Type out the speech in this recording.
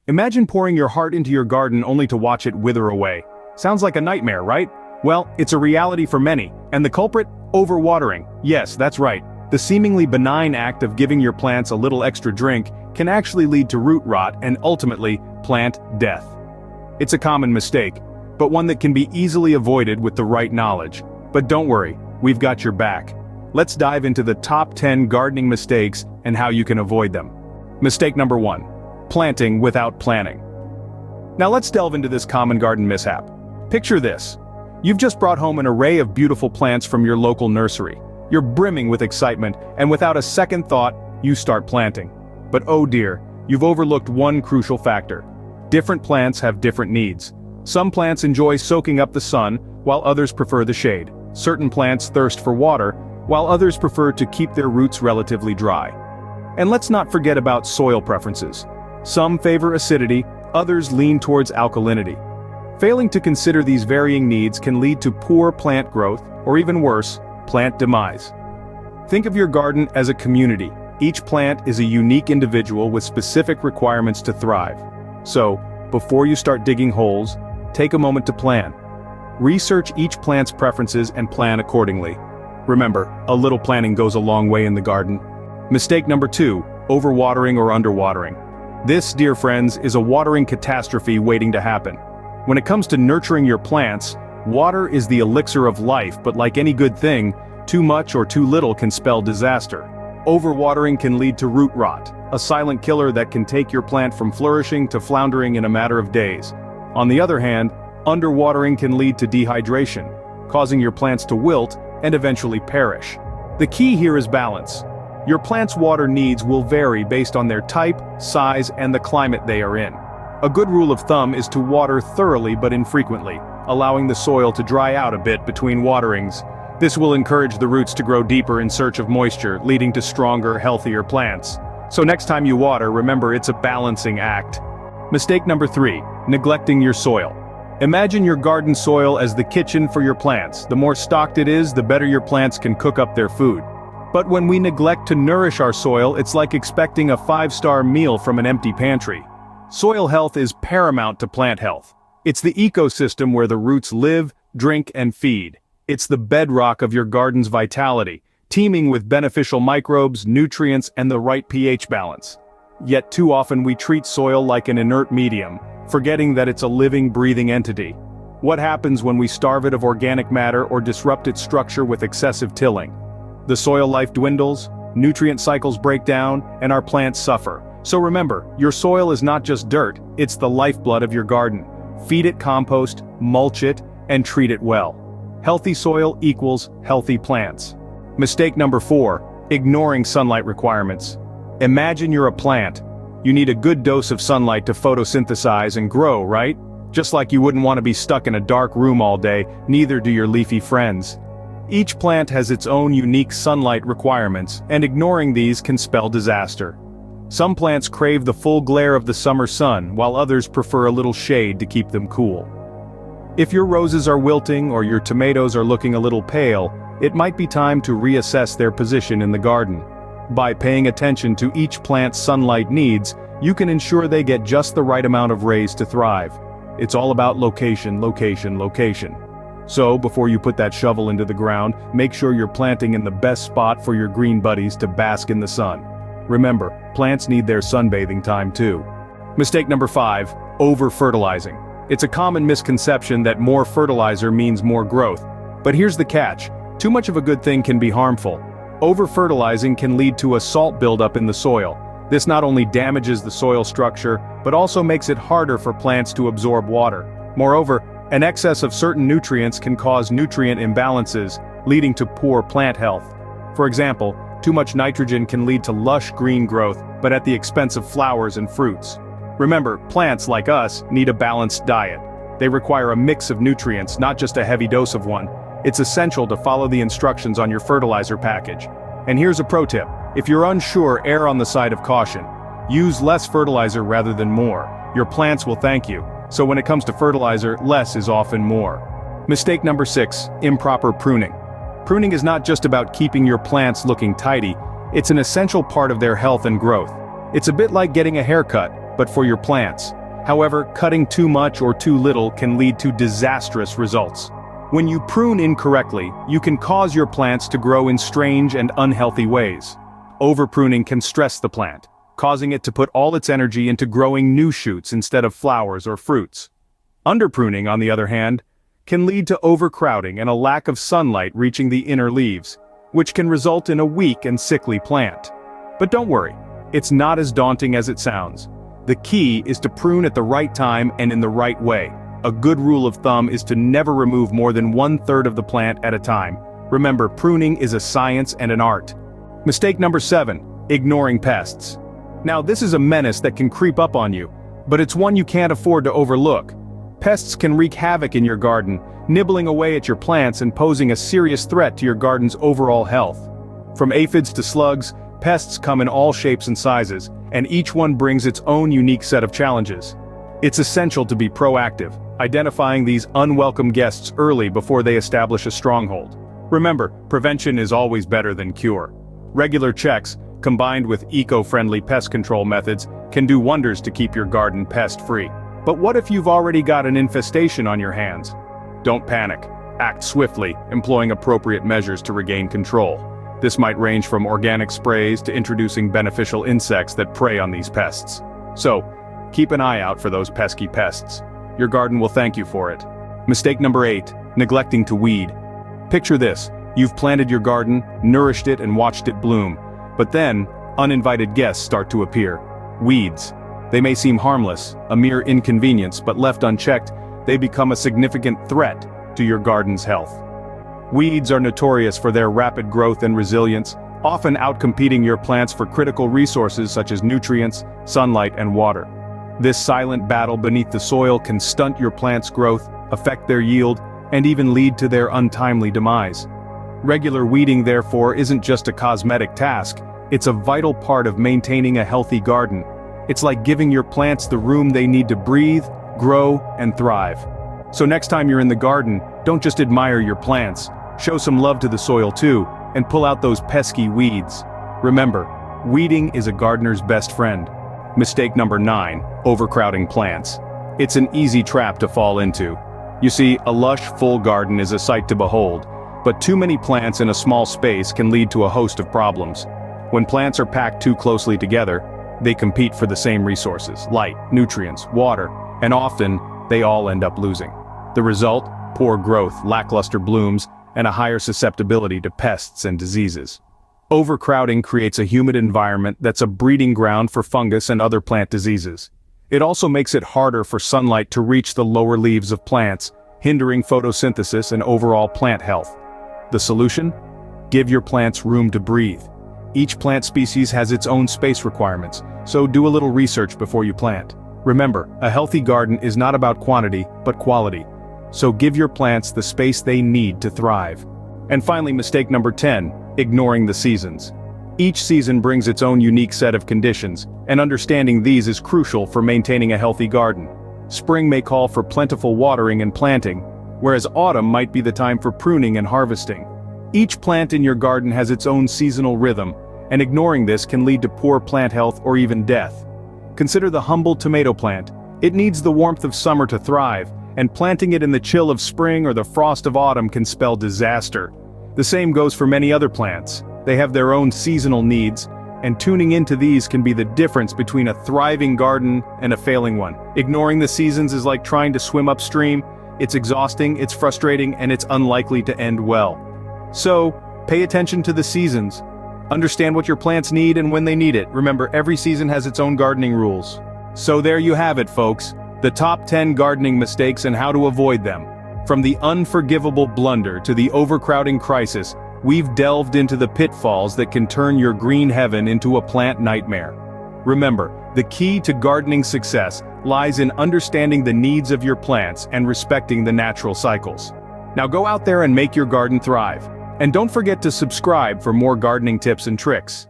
Imagine pouring your heart into your garden only to watch it wither away. Sounds like a nightmare, right? Well, it's a reality for many, and the culprit? Overwatering. Yes, that's right. The seemingly benign act of giving your plants a little extra drink can actually lead to root rot and ultimately, plant death. It's a common mistake, but one that can be easily avoided with the right knowledge. But don't worry, we've got your back. Let's dive into the top 10 gardening mistakes and how you can avoid them. Mistake number 1. Planting without planning. Now let's delve into this common garden mishap. Picture this. You've just brought home an array of beautiful plants from your local nursery. You're brimming with excitement, and without a second thought, you start planting. But oh dear, you've overlooked one crucial factor. Different plants have different needs. Some plants enjoy soaking up the sun, while others prefer the shade. Certain plants thirst for water, while others prefer to keep their roots relatively dry. And let's not forget about soil preferences. Some favor acidity, others lean towards alkalinity. Failing to consider these varying needs can lead to poor plant growth, or even worse, plant demise. Think of your garden as a community. Each plant is a unique individual with specific requirements to thrive. So, before you start digging holes, take a moment to plan. Research each plant's preferences and plan accordingly. Remember, a little planning goes a long way in the garden. Mistake number 2, overwatering or underwatering. This, dear friends, is a watering catastrophe waiting to happen. When it comes to nurturing your plants, water is the elixir of life, but like any good thing, too much or too little can spell disaster. Overwatering can lead to root rot, a silent killer that can take your plant from flourishing to floundering in a matter of days. On the other hand, underwatering can lead to dehydration, causing your plants to wilt and eventually perish. The key here is balance. Your plant's water needs will vary based on their type, size, and the climate they are in. A good rule of thumb is to water thoroughly but infrequently, allowing the soil to dry out a bit between waterings. This will encourage the roots to grow deeper in search of moisture, leading to stronger, healthier plants. So next time you water, remember it's a balancing act. Mistake number 3, neglecting your soil. Imagine your garden soil as the kitchen for your plants. The more stocked it is, the better your plants can cook up their food. But when we neglect to nourish our soil, it's like expecting a 5-star meal from an empty pantry. Soil health is paramount to plant health. It's the ecosystem where the roots live, drink, and feed. It's the bedrock of your garden's vitality, teeming with beneficial microbes, nutrients, and the right pH balance. Yet too often we treat soil like an inert medium, forgetting that it's a living, breathing entity. What happens when we starve it of organic matter or disrupt its structure with excessive tilling? The soil life dwindles, nutrient cycles break down, and our plants suffer. So remember, your soil is not just dirt, it's the lifeblood of your garden. Feed it compost, mulch it, and treat it well. Healthy soil equals healthy plants. Mistake number 4, ignoring sunlight requirements. Imagine you're a plant. You need a good dose of sunlight to photosynthesize and grow, right? Just like you wouldn't want to be stuck in a dark room all day, neither do your leafy friends. Each plant has its own unique sunlight requirements, and ignoring these can spell disaster. Some plants crave the full glare of the summer sun, while others prefer a little shade to keep them cool. If your roses are wilting or your tomatoes are looking a little pale, it might be time to reassess their position in the garden. By paying attention to each plant's sunlight needs, you can ensure they get just the right amount of rays to thrive. It's all about location, location, location. So, before you put that shovel into the ground, make sure you're planting in the best spot for your green buddies to bask in the sun. Remember, plants need their sunbathing time too. Mistake number 5, over-fertilizing. It's a common misconception that more fertilizer means more growth. But here's the catch, too much of a good thing can be harmful. Over-fertilizing can lead to a salt buildup in the soil. This not only damages the soil structure, but also makes it harder for plants to absorb water. Moreover, an excess of certain nutrients can cause nutrient imbalances, leading to poor plant health. For example, too much nitrogen can lead to lush green growth, but at the expense of flowers and fruits. Remember, plants, like us, need a balanced diet. They require a mix of nutrients, not just a heavy dose of one. It's essential to follow the instructions on your fertilizer package. And here's a pro tip. If you're unsure, err on the side of caution. Use less fertilizer rather than more. Your plants will thank you. So when it comes to fertilizer, less is often more. Mistake number 6, improper pruning. Pruning is not just about keeping your plants looking tidy, it's an essential part of their health and growth. It's a bit like getting a haircut. but for your plants. However, cutting too much or too little can lead to disastrous results. When you prune incorrectly, you can cause your plants to grow in strange and unhealthy ways. Overpruning can stress the plant, causing it to put all its energy into growing new shoots instead of flowers or fruits. Underpruning, on the other hand, can lead to overcrowding and a lack of sunlight reaching the inner leaves, which can result in a weak and sickly plant. But don't worry, it's not as daunting as it sounds. The key is to prune at the right time and in the right way. A good rule of thumb is to never remove more than 1/3 of the plant at a time. Remember, pruning is a science and an art. Mistake number 7, ignoring pests. Now this is a menace that can creep up on you, but it's one you can't afford to overlook. Pests can wreak havoc in your garden, nibbling away at your plants and posing a serious threat to your garden's overall health. From aphids to slugs, pests come in all shapes and sizes, and each one brings its own unique set of challenges. It's essential to be proactive, identifying these unwelcome guests early before they establish a stronghold. Remember, prevention is always better than cure. Regular checks, combined with eco-friendly pest control methods, can do wonders to keep your garden pest-free. But what if you've already got an infestation on your hands? Don't panic. Act swiftly, employing appropriate measures to regain control. This might range from organic sprays to introducing beneficial insects that prey on these pests. So, keep an eye out for those pesky pests. Your garden will thank you for it. Mistake number 8, neglecting to weed. Picture this, you've planted your garden, nourished it and watched it bloom. But then, uninvited guests start to appear. Weeds. They may seem harmless, a mere inconvenience, but left unchecked, they become a significant threat to your garden's health. Weeds are notorious for their rapid growth and resilience, often outcompeting your plants for critical resources such as nutrients, sunlight, and water. This silent battle beneath the soil can stunt your plants' growth, affect their yield, and even lead to their untimely demise. Regular weeding, therefore, isn't just a cosmetic task, it's a vital part of maintaining a healthy garden. It's like giving your plants the room they need to breathe, grow, and thrive. So next time you're in the garden, don't just admire your plants, show some love to the soil too, and pull out those pesky weeds. Remember, weeding is a gardener's best friend. Mistake number 9, overcrowding plants. It's an easy trap to fall into. You see, a lush, full garden is a sight to behold, but too many plants in a small space can lead to a host of problems. When plants are packed too closely together, they compete for the same resources, light, nutrients, water, and often, they all end up losing. The result? Poor growth, lackluster blooms, and a higher susceptibility to pests and diseases. Overcrowding creates a humid environment that's a breeding ground for fungus and other plant diseases. It also makes it harder for sunlight to reach the lower leaves of plants, hindering photosynthesis and overall plant health. The solution? Give your plants room to breathe. Each plant species has its own space requirements, so do a little research before you plant. Remember, a healthy garden is not about quantity, but quality. So give your plants the space they need to thrive. And finally, mistake number 10, ignoring the seasons. Each season brings its own unique set of conditions, and understanding these is crucial for maintaining a healthy garden. Spring may call for plentiful watering and planting, whereas autumn might be the time for pruning and harvesting. Each plant in your garden has its own seasonal rhythm, and ignoring this can lead to poor plant health or even death. Consider the humble tomato plant. It needs the warmth of summer to thrive, and planting it in the chill of spring or the frost of autumn can spell disaster. The same goes for many other plants. They have their own seasonal needs, and tuning into these can be the difference between a thriving garden and a failing one. Ignoring the seasons is like trying to swim upstream. It's exhausting, it's frustrating, and it's unlikely to end well. So, pay attention to the seasons. Understand what your plants need and when they need it. Remember, every season has its own gardening rules. So there you have it, folks. The top 10 gardening mistakes and how to avoid them. From the unforgivable blunder to the overcrowding crisis, we've delved into the pitfalls that can turn your green heaven into a plant nightmare. Remember, the key to gardening success lies in understanding the needs of your plants and respecting the natural cycles. Now go out there and make your garden thrive. And don't forget to subscribe for more gardening tips and tricks.